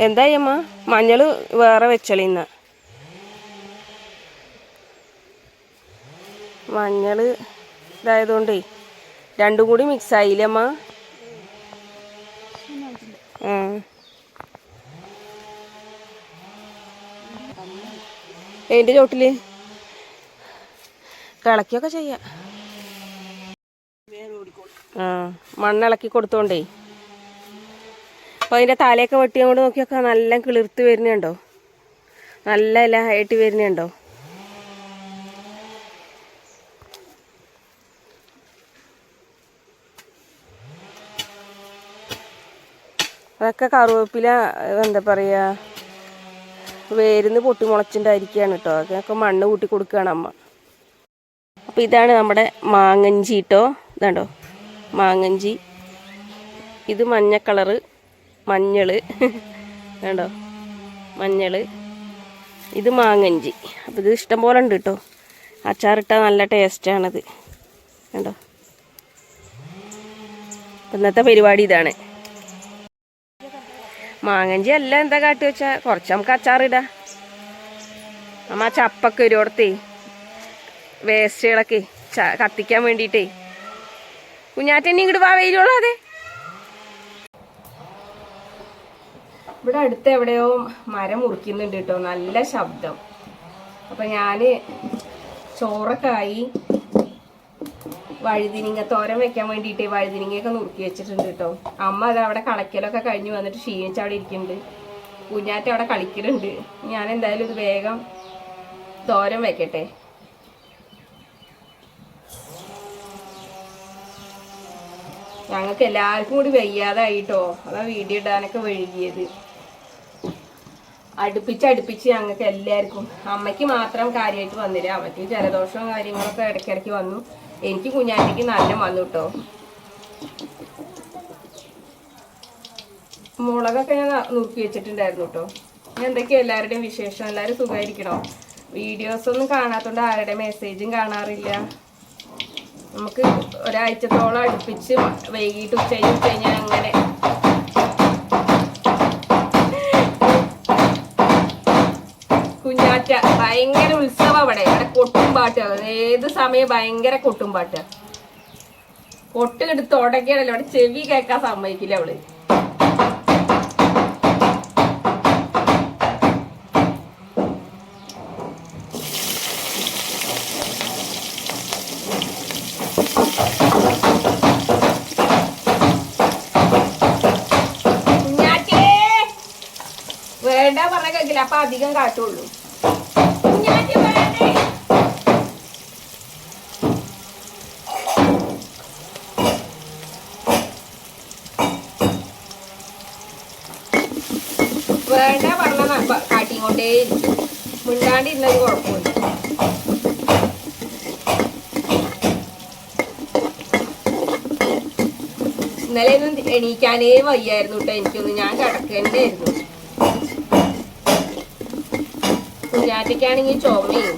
എന്തായമ്മ മഞ്ഞൾ വേറെ വെച്ചളിന്ന മഞ്ഞൾ ഇതായതുകൊണ്ടേ രണ്ടും കൂടി മിക്സ് ആയില്ലേ അമ്മ? അതിൻ്റെ ചോട്ടില് കിളക്കിയൊക്കെ ചെയ്യാം. മണ്ണിളക്കി കൊടുത്തോണ്ടേ. അപ്പോൾ അതിൻ്റെ തലയൊക്കെ വെട്ടി അങ്ങോട്ട് നോക്കിയൊക്കെ നല്ല കിളിർത്ത് വരുന്നുണ്ടോ, നല്ല ഇല ആയിട്ട് വരുന്നുണ്ടോ. അതൊക്കെ കറുവേപ്പില എന്താ പറയുക വേരുന്ന് പൊട്ടി മുളച്ചിട്ടായിരിക്കുകയാണ് കേട്ടോ. അതൊക്കെ മണ്ണ് കൂട്ടി കൊടുക്കുകയാണ് അമ്മ. അപ്പോൾ ഇതാണ് നമ്മുടെ മാങ്ങഞ്ചി കേട്ടോ. ഇതാണ്ടോ മാങ്ങഞ്ചി. ഇത് മഞ്ഞ കളറ് മഞ്ഞൾ കണ്ടോ, മഞ്ഞൾ. ഇത് മാങ്ങഞ്ചി. അപ്പോൾ ഇത് ഇഷ്ടം പോലെ ഉണ്ട് കേട്ടോ. അച്ചാറിട്ടാൽ നല്ല ടേസ്റ്റാണത് കണ്ടോ. ഇന്നത്തെ പരിപാടി ഇതാണ്. മാങ്ങഞ്ചി എല്ലാം എന്താ കാട്ടി വെച്ചാൽ കുറച്ച് നമുക്ക് അച്ചാറിടാം. അമ്മ ചപ്പൊക്കെ ഒരുടത്തേ വേസ്റ്റുകളൊക്കെ കത്തിക്കാൻ വേണ്ടിയിട്ടേ. കുഞ്ഞാറ്റന്നെ ഇങ്ങോട്ട് വാ വെയിലുള്ള. അതെ ഇവിടെ അടുത്ത് എവിടെയോ മരം മുറിക്കുന്നുണ്ട് കേട്ടോ, നല്ല ശബ്ദം. അപ്പം ഞാൻ ചോറൊക്കെ ആയി വഴുതിനിങ്ങ തോരൻ വെക്കാൻ വേണ്ടിയിട്ട് വഴുതിനിങ്ങയൊക്കെ നുറുക്കി വെച്ചിട്ടുണ്ട് കേട്ടോ. അമ്മ അത് അവിടെ കളയ്ക്കലൊക്കെ കഴിഞ്ഞ് വന്നിട്ട് ക്ഷീണിച്ച് അവിടെ ഇരിക്കുന്നുണ്ട്. കുഞ്ഞാറ്റ അവിടെ കളിക്കലുണ്ട്. ഞാൻ എന്തായാലും ഇത് വേഗം തോരൻ വെക്കട്ടെ. ഞങ്ങൾക്ക് എല്ലാവർക്കും കൂടി വയ്യാതായിട്ടോ, അതാ വീഡിയോ ഇടാനൊക്കെ വഴുകിയത്. അടുപ്പിച്ച് ഞങ്ങൾക്ക് എല്ലാവർക്കും. അമ്മയ്ക്ക് മാത്രം കാര്യമായിട്ട് വന്നില്ല. അമ്മയ്ക്ക് ജലദോഷവും കാര്യങ്ങളൊക്കെ ഇടയ്ക്കിടയ്ക്ക് വന്നു. എനിക്ക് കുഞ്ഞാറ്റയ്ക്ക് നല്ല വന്നു കേട്ടോ. മുളകൊക്കെ ഞാൻ നുറുക്കി വെച്ചിട്ടുണ്ടായിരുന്നു കേട്ടോ. ഞാൻ എന്തൊക്കെയാ എല്ലാവരുടെയും വിശേഷം? എല്ലാവരും സുഖമായിരിക്കണോ? വീഡിയോസൊന്നും കാണാത്തതുകൊണ്ട് ആരുടെ മെസ്സേജും കാണാറില്ല. നമുക്ക് ഒരാഴ്ചത്തോളം അടുപ്പിച്ച് വൈകിട്ട് ഉച്ച കഴിഞ്ഞാൽ അങ്ങനെ കുഞ്ഞാറ്റ ഭയങ്കര ഉത്സവം. അവിടെ കൊട്ടും പാട്ട്. ഏത് സമയം ഭയങ്കര കൊട്ടും പാട്ട്. കൊട്ട് എടുത്ത് തുടങ്ങിയാണല്ലോ അവിടെ ചെവി കേൾക്കാൻ സമ്മതിക്കില്ല അവള്. കുഞ്ഞാറ്റേ വേണ്ട പറഞ്ഞ കേൾക്കില്ല. അപ്പൊ അധികം കാട്ടുള്ളൂ. വേണ്ട പറഞ്ഞ കാട്ടിക്കൊണ്ടേ മിണ്ടാണ്ടിരുന്നത് കുഴപ്പമില്ല. ഇന്നലെ ഒന്നും എണീക്കാനേ വയ്യായിരുന്നു കേട്ടോ. എനിക്കൊന്നും ഞാൻ കിടക്കേണ്ടായിരുന്നു. കുഞ്ഞാറ്റയ്ക്കാണെങ്കിൽ ചുമയും.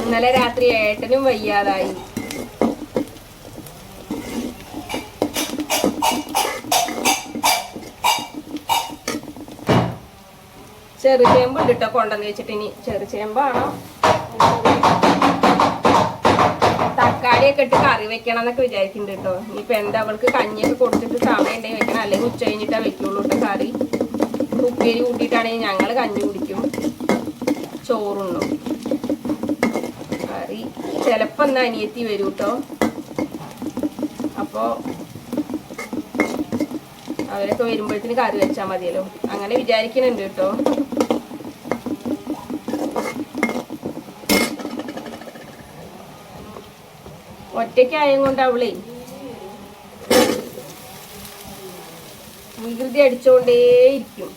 ഇന്നലെ രാത്രി ഏട്ടനും വയ്യാതായി. ചെറുചേമ്പ് ഉണ്ട് കേട്ടോ കൊണ്ടുവന്ന് വെച്ചിട്ട്. ഇനി ചെറുചേമ്പാണോ തക്കാളിയൊക്കെ ഇട്ട് കറി വെക്കണം എന്നൊക്കെ വിചാരിക്കുന്നുണ്ട് കേട്ടോ. ഇനിയിപ്പോൾ എന്താ അവൾക്ക് കഞ്ഞിയൊക്കെ കൊടുത്തിട്ട് സമയം ഉണ്ടെങ്കിൽ വെക്കണം, അല്ലെങ്കിൽ ഉച്ച കഴിഞ്ഞിട്ടാ വെക്കുള്ളൂ കേട്ടോ. കറി ഉപ്പേരി കൂട്ടിയിട്ടാണെങ്കിൽ ഞങ്ങൾ കഞ്ഞി കുടിക്കും, ചോറുണ്ണും. കറി ചിലപ്പോൾ ഒന്ന് അനിയത്തി വരും കേട്ടോ. അപ്പോൾ അവരൊക്കെ വരുമ്പോഴത്തേന് കറി വെച്ചാൽ മതിയല്ലോ, അങ്ങനെ വിചാരിക്കുന്നുണ്ട് കേട്ടോ. ഒറ്റയ്ക്കായത് കൊണ്ട് അവളെ വികൃതി അടിച്ചോണ്ടേയിരിക്കും.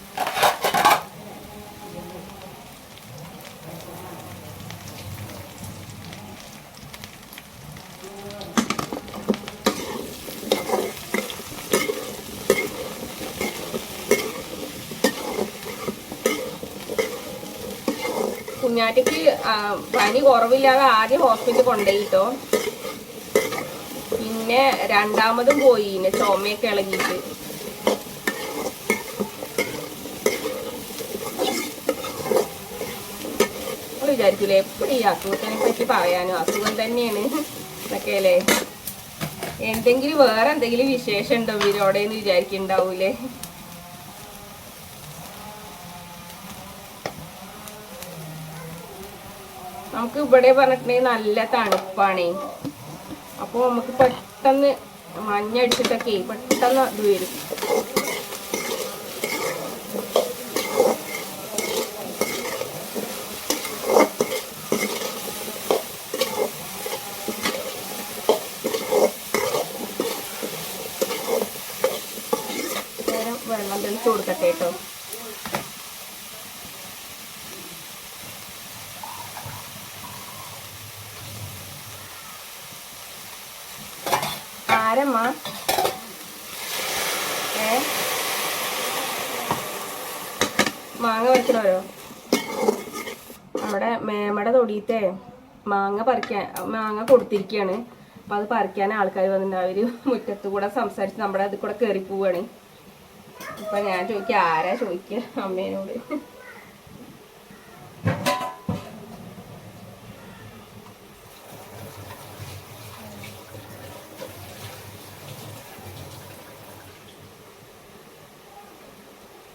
കുഞ്ഞാറ്റയ്ക്ക് പനി കുറവില്ലാതെ ആദ്യം ഹോസ്പിറ്റലിൽ കൊണ്ടുപോയിട്ടോ. പിന്നെ പിന്നെ രണ്ടാമതും പോയി ചുമയൊക്കെ ഇളകിയിട്ട്. വിചാരിക്കൂലേ എപ്പോഴും ഈ അസുഖത്തിനെ പറ്റി പറയാനും അസുഖം തന്നെയാണ് എന്നൊക്കെ അല്ലേ. എന്തെങ്കിലും വേറെ എന്തെങ്കിലും വിശേഷം ഉണ്ടോ ഇവരോടെന്ന് വിചാരിക്കുന്നുണ്ടാവൂലേ. നമുക്ക് ഇവിടെ പറഞ്ഞിട്ടുണ്ടെങ്കിൽ നല്ല തണുപ്പാണേ. അപ്പോൾ നമുക്ക് പെട്ടെന്ന് മഞ്ഞടിച്ചിട്ടൊക്കെ പെട്ടെന്ന് ഇത് വരും. വെള്ളം തെളിച്ച് കൊടുക്കട്ടെ കേട്ടോ. ആരമ്മ മാങ്ങ വെക്കണോരോ? നമ്മുടെ മേമയുടെ തൊടിയത്തെ മാങ്ങ കൊടുത്തിരിക്കുകയാണ്. അപ്പം അത് പറിക്കാൻ ആൾക്കാർ വന്നിട്ടുണ്ട്. അവർ മുറ്റത്ത് കൂടെ സംസാരിച്ച് നമ്മുടെ അതിൽ കൂടെ കയറി പോവുകയാണ്. അപ്പൊ ഞാൻ ചോദിക്കുക ആരാ ചോദിക്കുക അമ്മേനോട്.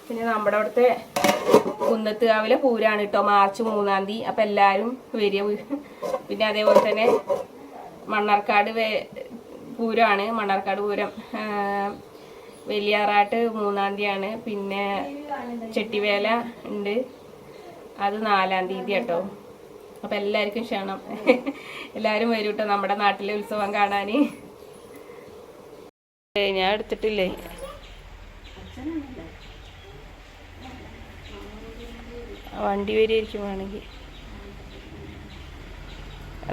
പിന്നെ നമ്മുടെ അവിടുത്തെ കുന്നത്തുകാവിലെ പൂരാണ് കേട്ടോ, മാർച്ച് 3-ാം തീയതി. അപ്പം എല്ലാവരും വരിക. പിന്നെ അതേപോലെ തന്നെ മണ്ണാർക്കാട് പൂരമാണ്. മണ്ണാർക്കാട് പൂരം വലിയാറാട്ട് 3-ാം തീയതിയാണ്. പിന്നെ ചെട്ടിവേല ഉണ്ട്, അത് 4-ാം തീയതി കേട്ടോ. അപ്പം എല്ലാവർക്കും ക്ഷണം. എല്ലാവരും വരും കേട്ടോ നമ്മുടെ നാട്ടിലെ ഉത്സവം കാണാൻ. ഞാൻ എടുത്തിട്ടില്ലേ. വണ്ടി വരികയായിരിക്കും വേണമെങ്കിൽ.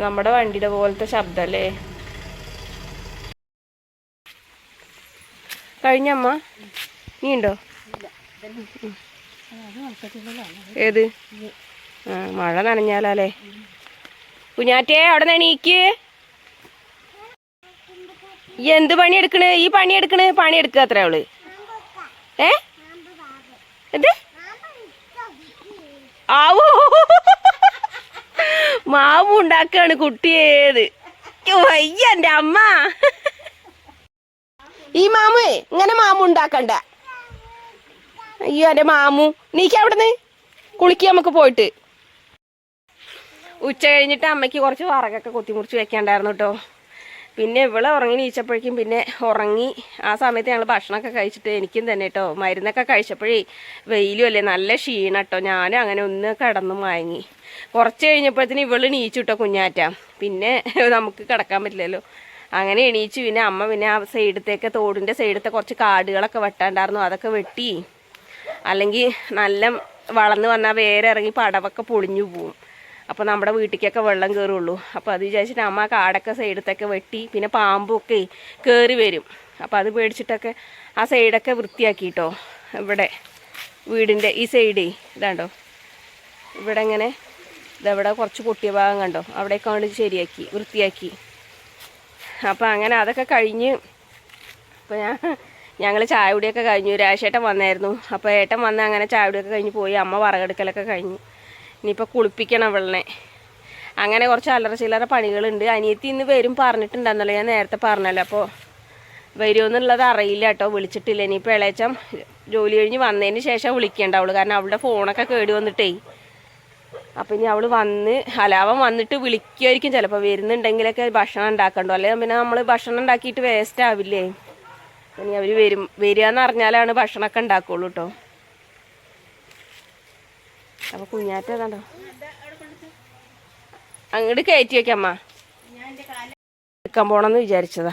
നമ്മുടെ വണ്ടിയുടെ പോലത്തെ ശബ്ദമല്ലേ. കഴിഞ്ഞമ്മ നീ ഉണ്ടോ? ഏത്? മഴ നനഞ്ഞാലേ. കുഞ്ഞാറ്റേ അവിടെ നിന്ന് എണീക്ക്. എന്ത് പണിയെടുക്കണ്? ഈ പണിയെടുക്കുക അത്ര അവള്. എന്ത് ആവോ മാവ് ഉണ്ടാക്കാണ് കുട്ടിയേത്. വയ്യ എന്റെ അമ്മ. ഈ മാമു ഇങ്ങനെ മാമു ഉണ്ടാക്കണ്ട. അയ്യോ എന്റെ മാമു നീക്ക് അവിടുന്ന് കുളിക്കുക നമുക്ക് പോയിട്ട്. ഉച്ച കഴിഞ്ഞിട്ട് അമ്മയ്ക്ക് കുറച്ച് വറകൊക്കെ കൊത്തിമുറിച്ച് വെക്കാണ്ടായിരുന്നു കേട്ടോ. പിന്നെ ഇവളെ ഉറങ്ങി നീച്ചപ്പോഴേക്കും പിന്നെ ഉറങ്ങി. ആ സമയത്ത് ഞങ്ങൾ ഭക്ഷണമൊക്കെ കഴിച്ചിട്ട് എനിക്കും തന്നെ കേട്ടോ മരുന്നൊക്കെ കഴിച്ചപ്പോഴേ വെയിലും അല്ലേ നല്ല ക്ഷീണം കേട്ടോ. ഞാനും അങ്ങനെ ഒന്ന് കിടന്നു മയങ്ങി. കുറച്ച് കഴിഞ്ഞപ്പോഴത്തേന് ഇവള് നീച്ചു കേട്ടോ കുഞ്ഞാറ്റ. പിന്നെ നമുക്ക് കിടക്കാൻ പറ്റില്ലല്ലോ. അങ്ങനെ എണീച്ചു. പിന്നെ അമ്മ പിന്നെ ആ സൈഡത്തേക്ക് തോടിൻ്റെ സൈഡത്തെ കുറച്ച് കാടുകളൊക്കെ വെട്ടാണ്ടായിരുന്നു, അതൊക്കെ വെട്ടി. അല്ലെങ്കിൽ നല്ല വളർന്ന് വന്നാൽ വേറെ ഇറങ്ങി പടവൊക്കെ പൊളിഞ്ഞു പോവും. അപ്പോൾ നമ്മുടെ വീട്ടിലേക്കൊക്കെ വെള്ളം കയറുള്ളൂ. അപ്പോൾ അത് വിചാരിച്ചിട്ട് അമ്മ കാടൊക്കെ സൈഡത്തൊക്കെ വെട്ടി. പിന്നെ പാമ്പൊക്കെ കയറി വരും. അപ്പോൾ അത് പേടിച്ചിട്ടൊക്കെ ആ സൈഡൊക്കെ വൃത്തിയാക്കിട്ടോ. ഇവിടെ വീടിൻ്റെ ഈ സൈഡേ ഇതാണ്ടോ, ഇവിടെ ഇങ്ങനെ ഇതെവിടെ കുറച്ച് പൊട്ടിയ ഭാഗം കണ്ടോ, അവിടെയൊക്കെ കൊണ്ട് ശരിയാക്കി വൃത്തിയാക്കി. അപ്പോൾ അങ്ങനെ അതൊക്കെ കഴിഞ്ഞ് അപ്പോൾ ഞങ്ങൾ ചായ കുടിയൊക്കെ കഴിഞ്ഞു. രാശേട്ടൻ വന്നായിരുന്നു. അപ്പോൾ ഏട്ടൻ വന്ന് അങ്ങനെ ചായ കുടിയൊക്കെ കഴിഞ്ഞ് പോയി. അമ്മ വറകെടുക്കലൊക്കെ കഴിഞ്ഞു. ഇനിയിപ്പോൾ കുളിപ്പിക്കണം വെള്ളനെ. അങ്ങനെ കുറച്ച് അല്ലറ ചില്ലറ പണികളുണ്ട്. അനിയത്തി ഇന്ന് വരും പറഞ്ഞിട്ടുണ്ടെന്നല്ലോ, ഞാൻ നേരത്തെ പറഞ്ഞല്ലോ. അപ്പോൾ വരുമെന്നുള്ളത് അറിയില്ല കേട്ടോ, വിളിച്ചിട്ടില്ല. ഇനിയിപ്പോൾ ഇളയച്ചൻ ജോലി കഴിഞ്ഞ് വന്നതിന് ശേഷം വിളിക്കേണ്ടാവുള്ളൂ. കാരണം അവളുടെ ഫോണൊക്കെ കേടി വന്നിട്ടേ. അപ്പം ഇനി അവൾ അവൻ വന്നിട്ട് വിളിക്കുമായിരിക്കും ചിലപ്പോൾ. വരുന്നുണ്ടെങ്കിലൊക്കെ ഭക്ഷണം ഉണ്ടാക്കണ്ടോ, അല്ലെങ്കിൽ പിന്നെ നമ്മൾ ഭക്ഷണം ഉണ്ടാക്കിയിട്ട് വേസ്റ്റ് ആവില്ലേ. ഇനി അവർ വരിക എന്ന് അറിഞ്ഞാലാണ് ഭക്ഷണമൊക്കെ ഉണ്ടാക്കുള്ളൂ കേട്ടോ. അപ്പോൾ കുഞ്ഞാറ്റ കണ്ടോ അങ്ങോട്ട് കയറ്റി വയ്ക്കമ്മ. എടുക്കാൻ പോണമെന്ന് വിചാരിച്ചതാ.